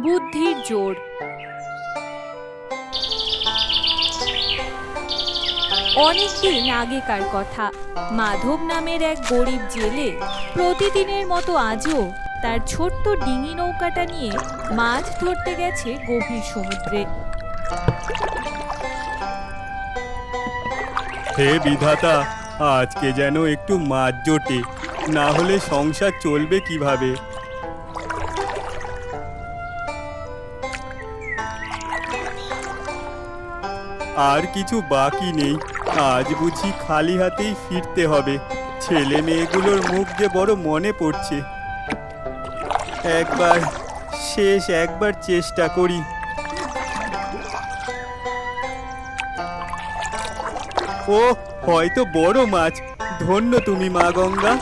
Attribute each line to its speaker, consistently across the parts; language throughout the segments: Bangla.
Speaker 1: বুদ্ধির জোর। অনেকদিন আগেকার কথা। মাধব নামের এক গরিব জেলে প্রতিদিনের মতো আজও তার ছোট্ট ডিঙি নৌকাটা নিয়ে মাছ ধরতে গেছে গভীর সমুদ্রে।
Speaker 2: হে বিধাতা, আজকে যেন একটু মাছ জোটে, না হলে সংসার চলবে কিভাবে? আর কিছু বাকি নেই, আজ বুঝি খালি হাতেই ফিরতে হবে। ছেলে মেয়েগুলোর মুখ যে বড় মনে পড়ছে। একবার চেষ্টা করি। ও, হয়তো বড় মাছ। ধন্য তুমি মা গঙ্গা।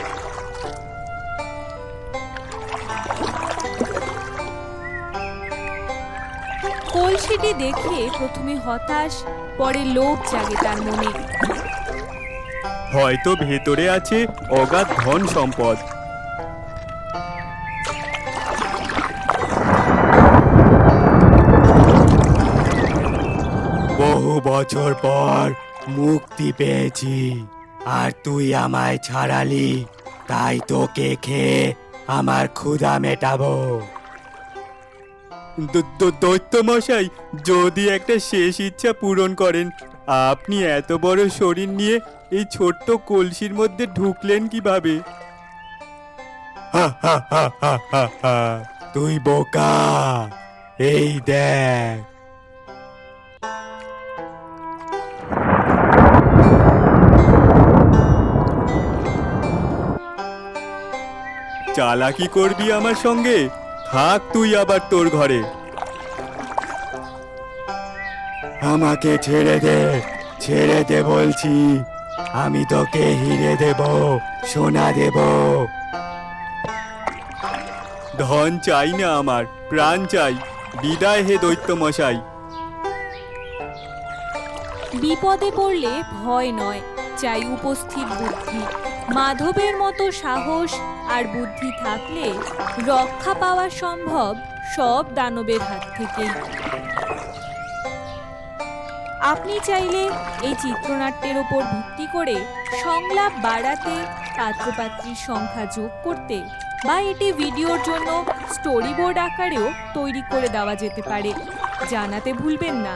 Speaker 1: কলসিটি দেখে প্রথমে হতাশ, পরে লোভ জাগে তার মনে।
Speaker 2: হয়তো ভেতরে আছে অগাধ ধন সম্পদ। বহু বছর পর মুক্তি পেয়েছি, আর তুই আমায় ছাড়ালি, তাই তোকে খেয়ে আমার ক্ষুধা মেটাবো। দৈত্য মশাই, যদি একটা শেষ ইচ্ছা পূরণ করেন। আপনি এত বড় শরীর নিয়ে এই ছোট্ট কলসির মধ্যে ঢুকলেন কিভাবে? তুই বোকা, এই দেখ। চালাকি করবি আমার সঙ্গে? থাক তুই আবার তোর ঘরে। আমাকে ছেড়ে দে বলছি। আমি তোকে হিরে দেব, সোনা দেব। ধন চাই না, আমার প্রাণ চাই। বিদায় হে দৈত্য মশাই।
Speaker 1: বিপদে পড়লে ভয় নয়, চাই উপস্থিত বুদ্ধি। মাধবের মতো সাহস আর বুদ্ধি থাকলে রক্ষা পাওয়া সম্ভব সব দানবের হাত থেকেই। আপনি চাইলে এই চিত্রনাট্যের ওপর ভিত্তি করে সংলাপ বাড়াতে, পাত্রপাত্রীর সংখ্যা যোগ করতে বা এটি ভিডিওর জন্য স্টোরি বোর্ড আকারেও তৈরি করে দেওয়া যেতে পারে। জানাতে ভুলবেন না।